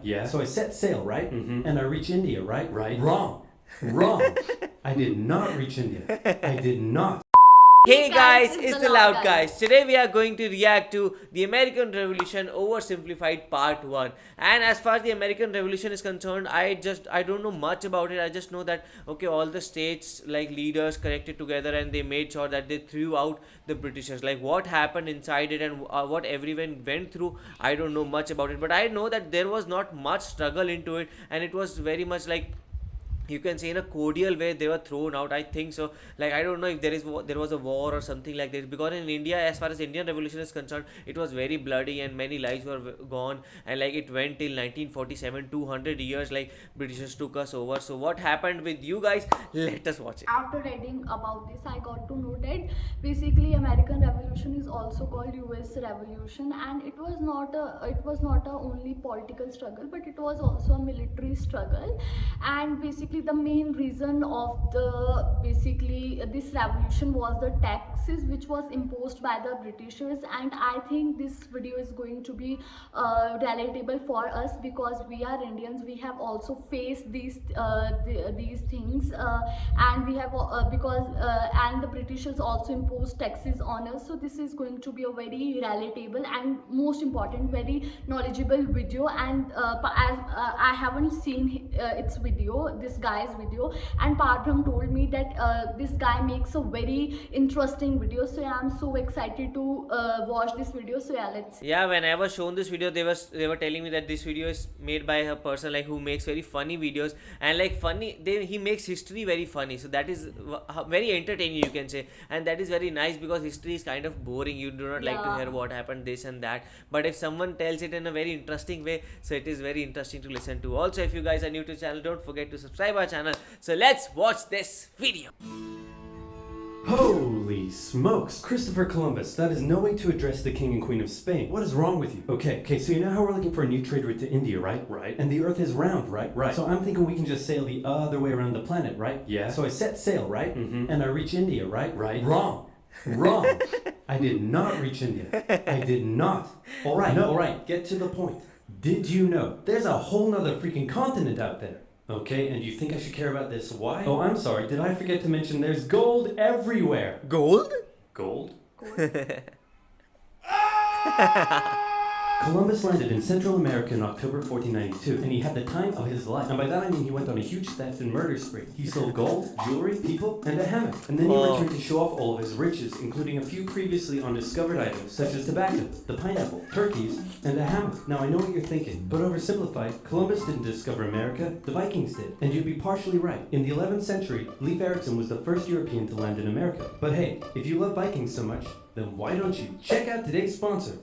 Yeah. So I set sail, right? Mm-hmm. And I reach India, right? Right. Wrong. Wrong. I did not reach India. I did not. Hey guys, It's it's the the Loud Loud Guys. Guys. Today we are going to react to the American Revolution Oversimplified Part 1. And as far as the American Revolution is concerned, I don't know much about it. I just know that okay, all the states like leaders connected together and they made sure that they threw out the Britishers. Like what happened inside it and what everyone went through, I don't know much about it. But I know that there was not much struggle into it and it was very much like you can say in a cordial way they were thrown out. I think so. Like I don't know if there was a war or something like this, because in India, as far as Indian revolution is concerned, it was very bloody and many lives were gone, and like it went till 1947, 200 years, like Britishers took us over. So what happened with you guys? Let us watch it. After reading about this, I got to know that basically American Revolution is also called US Revolution, and it was not a only political struggle, but it was also a military struggle. And basically the main reason of the basically this revolution was the taxes which was imposed by the Britishers. And I think this video is going to be relatable for us because we are Indians. We have also faced these things, and we have because and the Britishers also imposed taxes on us. So this is going to be a very relatable and most important, very knowledgeable video. And as I haven't seen its video, this guy's video, and Partham told me that this guy makes a very interesting video. So I'm so excited to watch this video. So yeah, let's. Yeah, when I was shown this video, they were telling me that this video is made by a person like who makes very funny videos, and like he makes history very funny. So that is very entertaining, you can say, and that is very nice because history is kind of boring. You do not like to hear what happened, this and that. But if someone tells it in a very interesting way, so it is very interesting to listen to. Also, if you guys are new to the channel, don't forget to subscribe our channel. So let's watch this video. Holy smokes! Christopher Columbus, that is no way to address the King and Queen of Spain. What is wrong with you? Okay, so you know how we're looking for a new trade route to India, right? Right. And the Earth is round, right? Right. So I'm thinking we can just sail the other way around the planet, right? Yeah. So I set sail, right? Mm-hmm. And I reach India, right? Right. Wrong. Wrong. I did not reach India. I did not. Alright, get to the point. Did you know there's a whole nother freaking continent out there? Okay, and you think I should care about this? Why? Oh, I'm sorry. Did I forget to mention there's gold everywhere? Gold? Gold? Columbus landed in Central America in October 1492, and he had the time of his life. And by that I mean he went on a huge theft and murder spree. He stole gold, jewelry, people, and a hammock. And then he returned to show off all of his riches, including a few previously undiscovered items, such as tobacco, the pineapple, turkeys, and a hammock. Now I know what you're thinking, but oversimplified, Columbus didn't discover America, the Vikings did. And you'd be partially right. In the 11th century, Leif Erikson was the first European to land in America. But hey, if you love Vikings so much, then why don't you check out today's sponsor?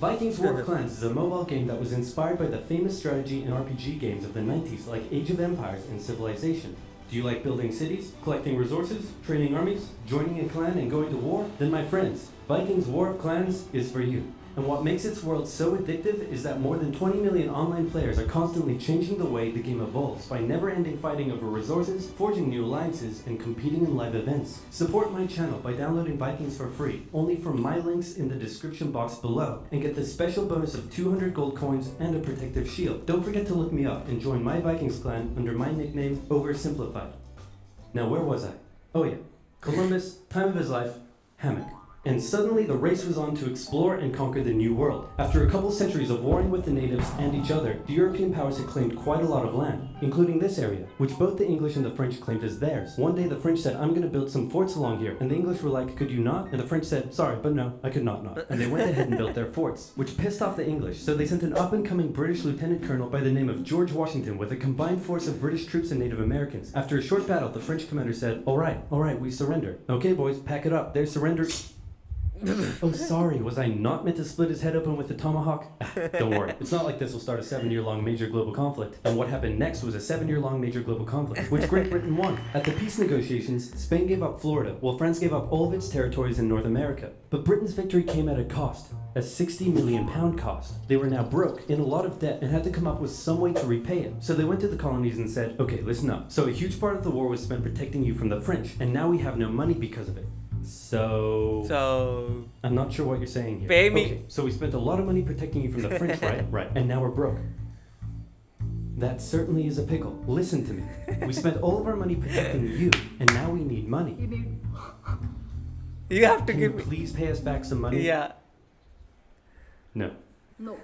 Vikings War of Clans is a mobile game that was inspired by the famous strategy and RPG games of the 90s like Age of Empires and Civilization. Do you like building cities, collecting resources, training armies, joining a clan and going to war? Then my friends, Vikings War of Clans is for you. And what makes its world so addictive is that more than 20 million online players are constantly changing the way the game evolves by never-ending fighting over resources, forging new alliances, and competing in live events. Support my channel by downloading Vikings for free, only from my links in the description box below, and get the special bonus of 200 gold coins and a protective shield. Don't forget to look me up and join my Vikings clan under my nickname, OverSimplified. Now where was I? Oh yeah, Columbus, time of his life, hammock. And suddenly the race was on to explore and conquer the New World. After a couple centuries of warring with the natives and each other, the European powers had claimed quite a lot of land, including this area, which both the English and the French claimed as theirs. One day the French said, I'm gonna build some forts along here, and the English were like, could you not? And the French said, sorry, but no, I could not. And they went ahead and built their forts, which pissed off the English, so they sent an up-and-coming British lieutenant colonel by the name of George Washington with a combined force of British troops and Native Americans. After a short battle, the French commander said, all right, we surrender. Okay boys, pack it up, their surrender. Oh, sorry, was I not meant to split his head open with a tomahawk? Don't worry, it's not like this will start a 7-year-long major global conflict. And what happened next was a 7-year-long major global conflict, which Great Britain won. At the peace negotiations, Spain gave up Florida, while France gave up all of its territories in North America. But Britain's victory came at a cost, a £60 million cost. They were now broke, in a lot of debt, and had to come up with some way to repay it. So they went to the colonies and said, okay, listen up. So a huge part of the war was spent protecting you from the French, and now we have no money because of it. So I'm not sure what you're saying here. Pay me. Okay, so we spent a lot of money protecting you from the French, right? Right. And now we're broke. That certainly is a pickle. Listen to me. We spent all of our money protecting you, and now we need money. You need. You have to Can you give me. please pay us back some money? Yeah. No. No.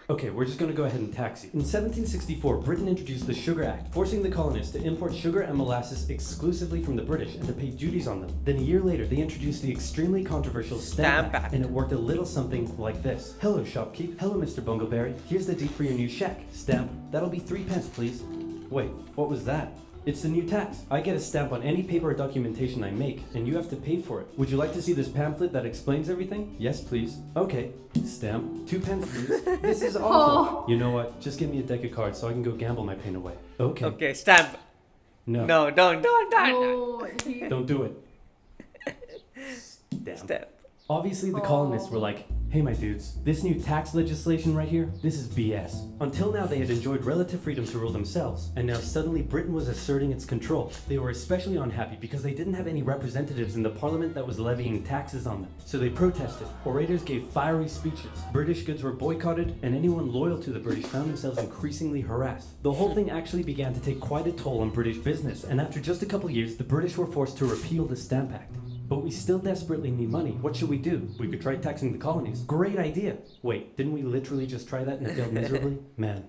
Okay, we're just going to go ahead and tax you. In 1764, Britain introduced the Sugar Act, forcing the colonists to import sugar and molasses exclusively from the British and to pay duties on them. Then a year later, they introduced the extremely controversial Stamp Act, and it worked a little something like this. Hello, shopkeep. Hello, Mr. Bungleberry. Here's the deed for your new shack. Stamp. That'll be 3 pence, please. Wait, what was that? It's the new tax. I get a stamp on any paper or documentation I make, and you have to pay for it. Would you like to see this pamphlet that explains everything? Yes, please. Okay. Stamp. 2 pence, please. This is awful. You know what? Just give me a deck of cards so I can go gamble my pain away. Okay. Okay, stamp. No. No, don't. No. Don't do it. Stamp. Stamp. Obviously, the colonists were like, hey, my dudes, this new tax legislation right here, this is BS. Until now, they had enjoyed relative freedom to rule themselves, and now suddenly Britain was asserting its control. They were especially unhappy because they didn't have any representatives in the parliament that was levying taxes on them. So they protested. Orators gave fiery speeches. British goods were boycotted, and anyone loyal to the British found themselves increasingly harassed. The whole thing actually began to take quite a toll on British business, and after just a couple years, the British were forced to repeal the Stamp Act. But we still desperately need money. What should we do? We could try taxing the colonies. Great idea. Wait, didn't we literally just try that and it failed miserably? Man,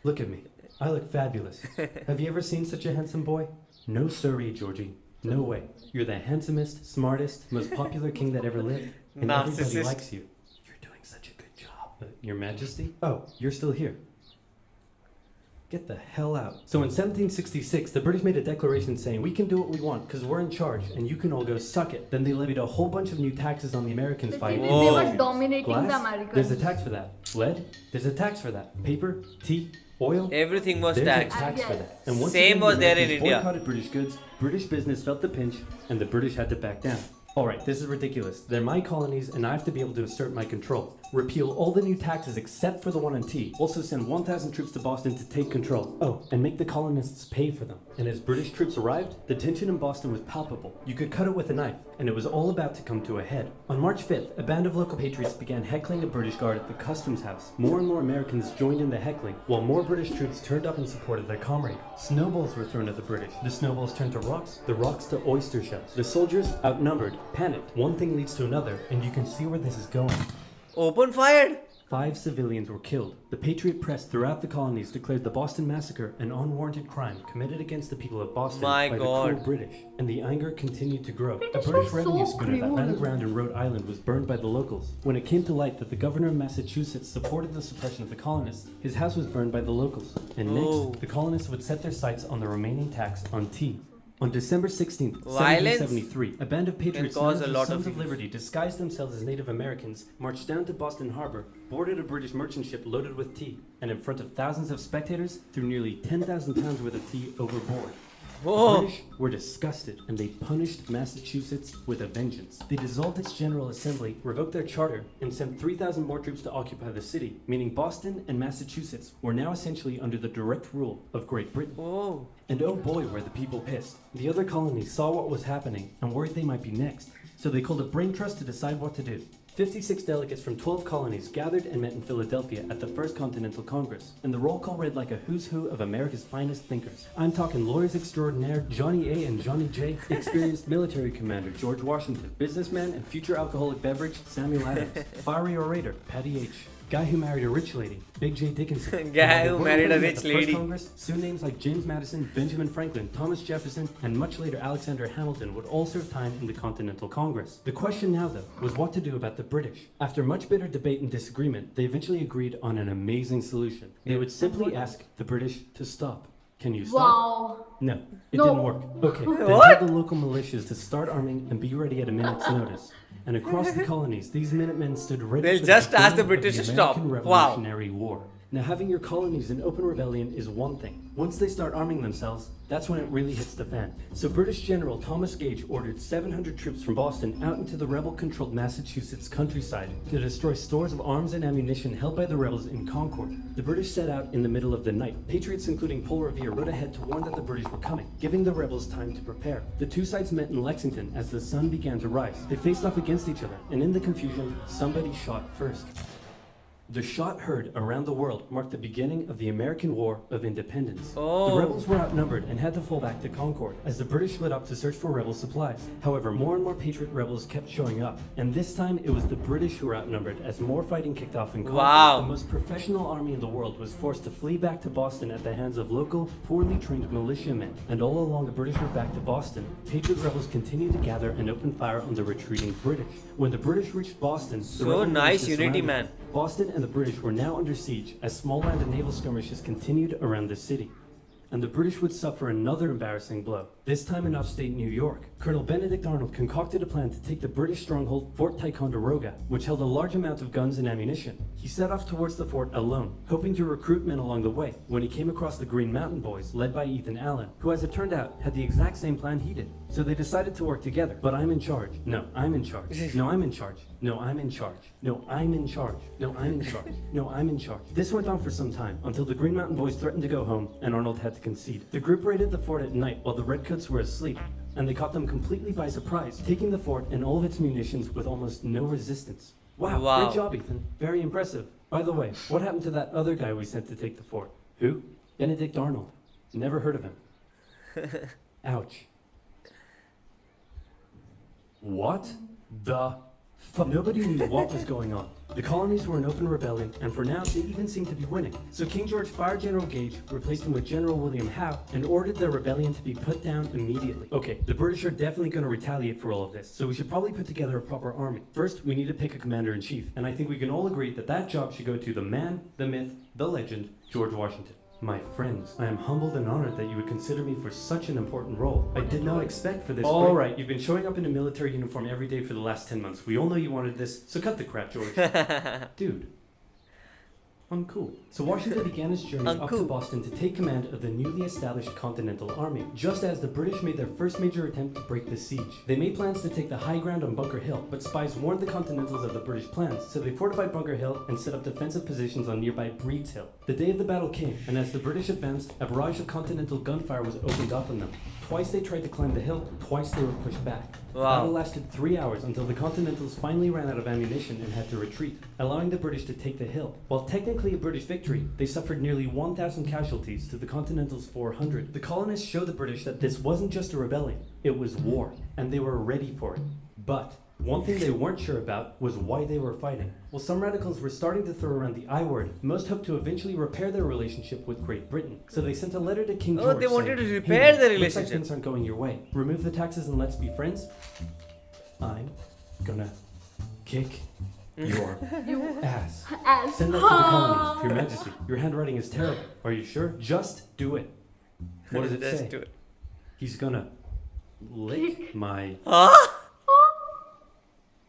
look at me. I look fabulous. Have you ever seen such a handsome boy? No siree, Georgie. No way. You're the handsomest, smartest, most popular king that ever lived. And everybody Narcissist. likes you. You're doing such a good job. Your Majesty? Oh, you're still here. Get the hell out. So in 1766, the British made a declaration saying, we can do what we want because we're in charge and you can all go suck it. Then they levied a whole bunch of new taxes on the Americans They via were dominating the glass. Americans. There's a tax for that. Lead. There's a tax for that. Paper, tea, oil. Everything was There's taxed. a tax for Yes. that. And once Same again, was the there in Americans India. boycotted British goods. British business felt the pinch, and the British had to back down. Alright, this is ridiculous. They're my colonies, and I have to be able to assert my control. Repeal all the new taxes except for the one on tea. Also send 1,000 troops to Boston to take control. Oh, and make the colonists pay for them. And as British troops arrived, the tension in Boston was palpable. You could cut it with a knife, and it was all about to come to a head. On March 5th, a band of local patriots began heckling a British guard at the customs house. More and more Americans joined in the heckling, while more British troops turned up in support of their comrade. Snowballs were thrown at the British. The snowballs turned to rocks, the rocks to oyster shells. The soldiers, outnumbered, panicked. One thing leads to another, and you can see where this is going. Open fired. 5 civilians were killed. The Patriot press throughout the colonies declared the Boston Massacre an unwarranted crime committed against the people of Boston My by God. the cruel British, and the anger continued to grow. British A British were revenue so schooner that ran cruel. aground in Rhode Island was burned by the locals. When it came to light that the governor of Massachusetts supported the suppression of the colonists, his house was burned by the locals. And next, Oh. the colonists would set their sights on the remaining tax on tea. On December 16th, Violence 1773, a band of patriots known cause as a the lot Sons of of Liberty disguised themselves as Native Americans, marched down to Boston Harbor, boarded a British merchant ship loaded with tea, and in front of thousands of spectators, threw nearly 10,000 pounds worth of tea overboard. The Whoa. British were disgusted, and they punished Massachusetts with a vengeance. They dissolved its General Assembly, revoked their charter, and sent 3,000 more troops to occupy the city, meaning Boston and Massachusetts were now essentially under the direct rule of Great Britain. Whoa. And oh boy, were the people pissed. The other colonies saw what was happening and worried they might be next. So they called a brain trust to decide what to do. 56 delegates from 12 colonies gathered and met in Philadelphia at the First Continental Congress, and the roll call read like a who's who of America's finest thinkers. I'm talking lawyers extraordinaire Johnny A and Johnny J, experienced military commander George Washington, businessman and future alcoholic beverage Samuel Adams, fiery orator Patty H, guy who married a rich lady Big J Dickinson, Guy and who the married a women at rich the First lady. Congress, soon names like James Madison, Benjamin Franklin, Thomas Jefferson, and much later Alexander Hamilton would all serve time in the Continental Congress. The question now, though, was what to do about the British. After much bitter debate and disagreement, they eventually agreed on an amazing solution. They would simply ask the British to stop. Can you stop? Wow. No, it No. didn't work. Okay, they What? told the local militias to start arming and be ready at a minute's notice. And across the colonies, these Minutemen stood ready They'll for just ask the beginning of British to stop. American Wow. Revolutionary War. Now, having your colonies in open rebellion is one thing. Once they start arming themselves, that's when it really hits the fan. So British General Thomas Gage ordered 700 troops from Boston out into the rebel-controlled Massachusetts countryside to destroy stores of arms and ammunition held by the rebels in Concord. The British set out in the middle of the night. Patriots including Paul Revere rode ahead to warn that the British were coming, giving the rebels time to prepare. The two sides met in Lexington as the sun began to rise. They faced off against each other, and in the confusion, somebody shot first. The shot heard around the world marked the beginning of the American War of Independence. Oh. The rebels were outnumbered and had to fall back to Concord as the British split up to search for rebel supplies. However, more and more Patriot rebels kept showing up, and this time it was the British who were outnumbered as more fighting kicked off in Concord. Wow. The most professional army in the world was forced to flee back to Boston at the hands of local, poorly trained militiamen. And all along the British route back to Boston, Patriot rebels continued to gather and open fire on the retreating British. When the British reached Boston, the So rebel nice militias unity, surrounded man. them. Boston and the British were now under siege as small land and naval skirmishes continued around the city. And the British would suffer another embarrassing blow, this time in upstate New York. Colonel Benedict Arnold concocted a plan to take the British stronghold Fort Ticonderoga, which held a large amount of guns and ammunition. He set off towards the fort alone, hoping to recruit men along the way, when he came across the Green Mountain Boys, led by Ethan Allen, who, as it turned out, had the exact same plan he did. So they decided to work together. But I'm in charge. No, I'm in charge. No, I'm in charge. No, I'm in charge. No, I'm in charge. No, I'm in charge. No, I'm in charge. This went on for some time, until the Green Mountain Boys threatened to go home, and Arnold had to concede. The group raided the fort at night while the Redcoats were asleep, and they caught them completely by surprise, taking the fort and all of its munitions with almost no resistance. Wow. Great job, Ethan. Very impressive. By the way, what happened to that other guy we sent to take the fort? Who? Benedict Arnold. Never heard of him. Ouch. What the fuck? Nobody knew what was going on. The colonies were in open rebellion, and for now, they even seemed to be winning. So King George fired General Gage, replaced him with General William Howe, and ordered the rebellion to be put down immediately. Okay, the British are definitely going to retaliate for all of this, so we should probably put together a proper army. First, we need to pick a commander-in-chief, and I think we can all agree that that job should go to the man, the myth, the legend, George Washington. My friends, I am humbled and honored that you would consider me for such an important role. I did not expect for this. All right, you've been showing up in a military uniform every day for the last 10 months. We all know you wanted this, so cut the crap, George. Dude. Uncool. So Washington began his journey up to Boston to take command of the newly established Continental Army, just as the British made their first major attempt to break the siege. They made plans to take the high ground on Bunker Hill, but spies warned the Continentals of the British plans, so they fortified Bunker Hill and set up defensive positions on nearby Breed's Hill. The day of the battle came, and as the British advanced, a barrage of Continental gunfire was opened up on them. Twice they tried to climb the hill, twice they were pushed back. The battle lasted 3 hours until the Continentals finally ran out of ammunition and had to retreat, allowing the British to take the hill. While technically a British victory, they suffered nearly 1,000 casualties to the Continentals' 400. The colonists showed the British that this wasn't just a rebellion, it was war, and they were ready for it. But one thing they weren't sure about was why they were fighting. While some radicals were starting to throw around the I word, most hoped to eventually repair their relationship with Great Britain. So they sent a letter to King George they wanted saying, to repair their looks like relationship. things aren't going your way. Remove the taxes and let's be friends. I'm gonna kick your ass. Send that to the colonies, Your Majesty. Your handwriting is terrible. Are you sure? Just do it. What does it say? Do it. He's gonna lick my...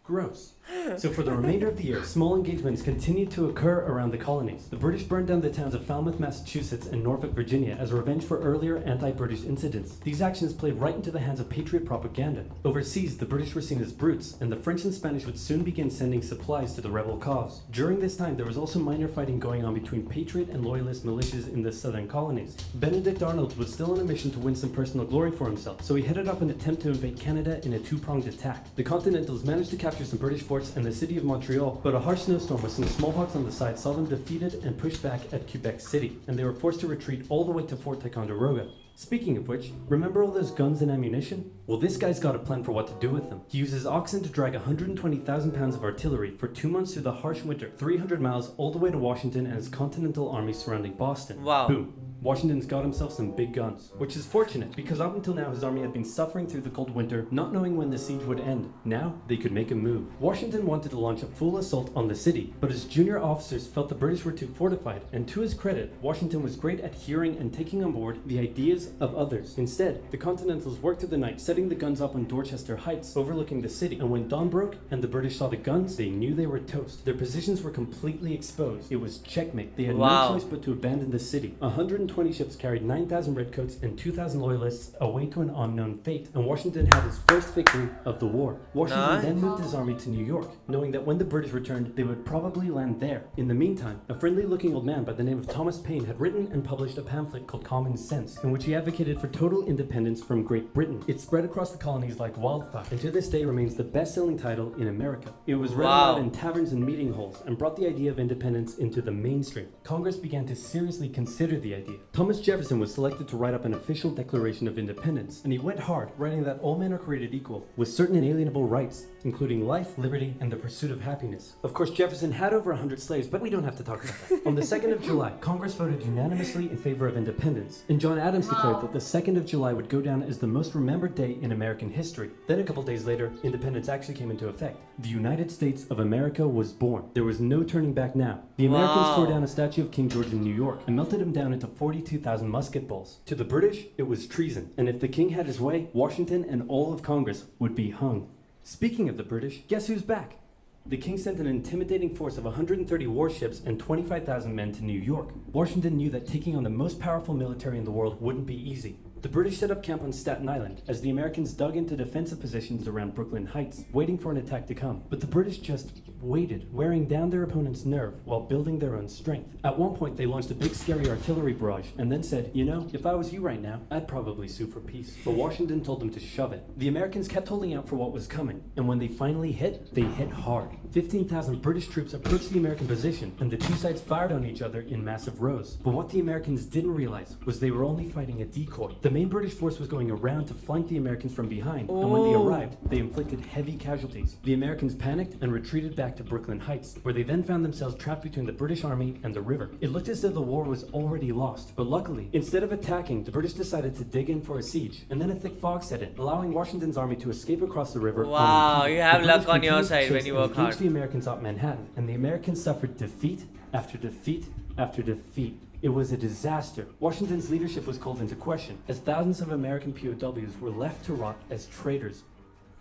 Gross. So for the remainder of the year, small engagements continued to occur around the colonies. The British burned down the towns of Falmouth, Massachusetts and Norfolk, Virginia as revenge for earlier anti-British incidents. These actions played right into the hands of Patriot propaganda. Overseas, the British were seen as brutes, and the French and Spanish would soon begin sending supplies to the rebel cause. During this time, there was also minor fighting going on between Patriot and Loyalist militias in the southern colonies. Benedict Arnold was still on a mission to win some personal glory for himself, so he headed up an attempt to invade Canada in a two-pronged attack. The Continentals managed to capture some British forts and the city of Montreal, but a harsh snowstorm with some smallpox on the side saw them defeated and pushed back at Quebec City, and they were forced to retreat all the way to Fort Ticonderoga. Speaking of which, remember all those guns and ammunition? Well, this guy's got a plan for what to do with them. He uses oxen to drag 120,000 pounds of artillery for 2 months through the harsh winter, 300 miles all the way to Washington and his Continental Army surrounding Boston. Wow. Boom. Washington's got himself some big guns, which is fortunate because up until now his army had been suffering through the cold winter, not knowing when the siege would end. Now they could make a move. Washington wanted to launch a full assault on the city, but his junior officers felt the British were too fortified, and to his credit, Washington was great at hearing and taking on board the ideas of others. Instead, the Continentals worked through the night, setting the guns up on Dorchester Heights, overlooking the city, and when dawn broke and the British saw the guns, they knew they were toast. Their positions were completely exposed. It was checkmate. They had no choice but to abandon the city. 120 120 ships carried 9,000 redcoats and 2,000 loyalists away to an unknown fate, and Washington had his first victory of the war. Washington Nice. then moved his army to New York, knowing that when the British returned, they would probably land there. In the meantime, a friendly-looking old man by the name of Thomas Paine had written and published a pamphlet called Common Sense, in which he advocated for total independence from Great Britain. It spread across the colonies like wildfire, and to this day remains the best-selling title in America. It was read Wow. aloud in taverns and meeting halls, and brought the idea of independence into the mainstream. Congress began to seriously consider the idea. Thomas Jefferson was selected to write up an official Declaration of Independence, and he went hard, writing that all men are created equal, with certain inalienable rights, including life, liberty, and the pursuit of happiness. Of course, Jefferson had over 100 slaves, but we don't have to talk about that. On the 2nd of July, Congress voted unanimously in favor of independence, and John Adams declared that the 2nd of July would go down as the most remembered day in American history. Then a couple days later, independence actually came into effect. The United States of America was born. There was no turning back now. The Americans Wow. tore down a statue of King George in New York and melted him down into 42,000 musket balls. To the British, it was treason, and if the king had his way, Washington and all of Congress would be hung. Speaking of the British, guess who's back? The king sent an intimidating force of 130 warships and 25,000 men to New York. Washington knew that taking on the most powerful military in the world wouldn't be easy. The British set up camp on Staten Island as the Americans dug into defensive positions around Brooklyn Heights, waiting for an attack to come. But the British just waited, wearing down their opponent's nerve while building their own strength. At one point, they launched a big scary artillery barrage and then said, you know, if I was you right now, I'd probably sue for peace. But Washington told them to shove it. The Americans kept holding out for what was coming, and when they finally hit, they hit hard. 15,000 British troops approached the American position, and the two sides fired on each other in massive rows. But what the Americans didn't realize was they were only fighting a decoy. The main British force was going around to flank the Americans from behind, and when they arrived, they inflicted heavy casualties. The Americans panicked and retreated back to Brooklyn Heights, where they then found themselves trapped between the British army and the river. It looked as though the war was already lost, but luckily, instead of attacking, the British decided to dig in for a siege, and then a thick fog set in, allowing Washington's army to escape across the river. Wow, unimpeded. you have The luck British on your continued to side chase when you and work engage hard. the Americans up Manhattan, and the Americans suffered defeat after defeat after defeat. It was a disaster. Washington's leadership was called into question, as thousands of American POWs were left to rot as traitors.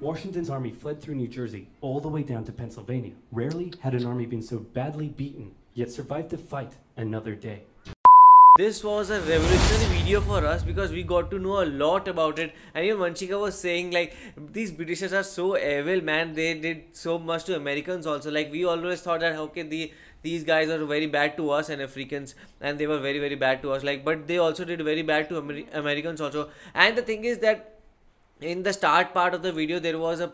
Washington's army fled through New Jersey all the way down to Pennsylvania. Rarely had an army been so badly beaten, yet survived to fight another day. This was a revolutionary video for us because we got to know a lot about it. And even Vanshika was saying like these Britishers are so evil, man. They did so much to Americans also. Like we always thought that okay, these guys are very bad to us and Africans, and they were very bad to us. Like, but they also did very bad to Americans also. And the thing is that in the start part of the video there was a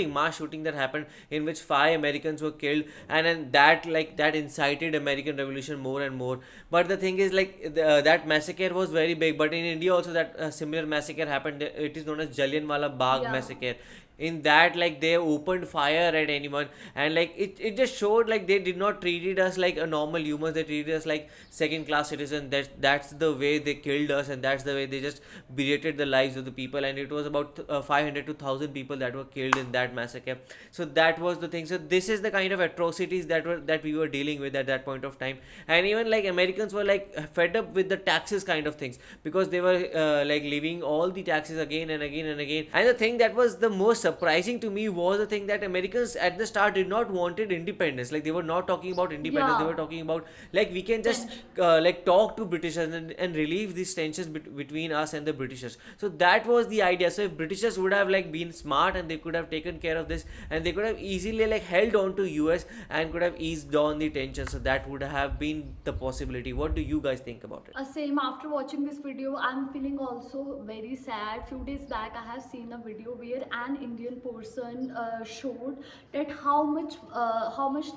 mass shooting that happened in which 5 Americans were killed, and then that incited American Revolution more and more. But the thing is like that massacre was very big, but in India also that similar massacre happened. It is known as Jallianwala Bagh Yeah. massacre. In that, like, they opened fire at anyone, and like it just showed like they did not treated us like a normal humans. They treated us like second class citizens. That's the way they killed us, and that's the way they just berated the lives of the people. And it was about 500 to 1,000 people that were killed in that massacre. So that was the thing. So this is the kind of atrocities that we were dealing with at that point of time. And even like Americans were like fed up with the taxes kind of things, because they were like levying all the taxes again and again and again. And the thing that was the most surprising to me was the thing that Americans at the start did not wanted independence. Like they were not talking about independence. Yeah. They were talking about like we can just like talk to Britishers and relieve these tensions between us and the Britishers. So that was the idea. So if Britishers would have like been smart, and they could have taken care of this, and they could have easily like held on to US and could have eased down the tension. So that would have been the possibility. What do you guys think about it? Same, after watching this video, I'm feeling also very sad. Few days back, I have seen a video where an Indian person showed that how much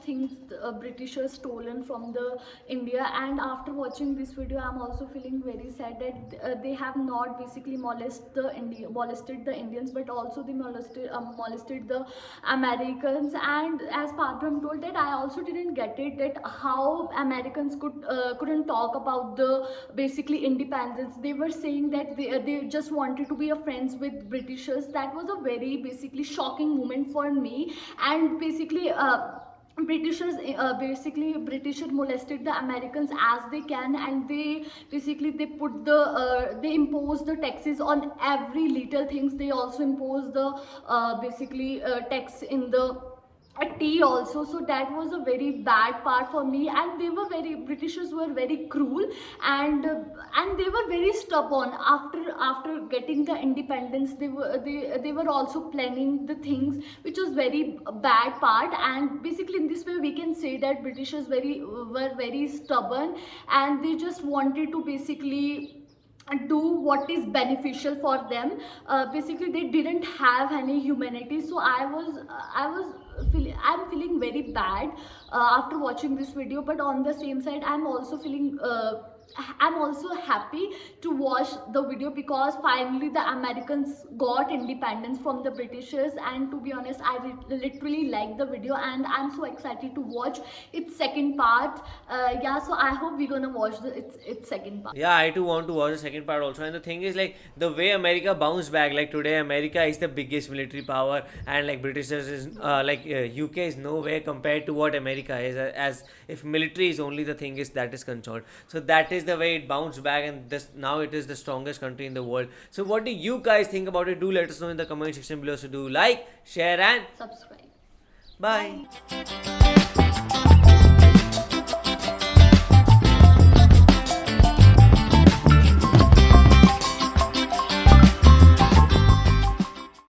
things Britishers stolen from the India. And after watching this video, I'm also feeling very sad that they have not basically molested the Indians, but also they molested the Americans. And as Padram told, that I also didn't get it, that how Americans couldn't talk about the basically independence. They were saying that they just wanted to be a friends with Britishers. That was a very basically shocking moment for me. And basically Britishers molested the Americans as they can, and they put they impose the taxes on every little things. They also impose the tax in the a tea also. So that was a very bad part for me, and they were very, britishers were very cruel, and they were very stubborn. After getting the independence, they were also planning the things, which was very bad part. And basically in this way we can say that britishers were very stubborn, and they just wanted to basically do what is beneficial for them. Basically they didn't have any humanity. So I'm feeling very bad after watching this video. But on the same side, I'm also happy to watch the video, because finally the Americans got independence from the Britishers. And to be honest, literally like the video, and I'm so excited to watch its second part. Yeah, so I hope we're gonna watch its second part. Yeah, I too want to watch the second part also. And the thing is, like, the way America bounced back, like today, America is the biggest military power, and like Britishers is UK is nowhere compared to what America is. As if military is only the thing is that is concerned. So that is the way it bounced back, and this now it is the strongest country in the world. So what do you guys think about it? Do let us know in the comment section below. So do like, share, and Subscribe. bye.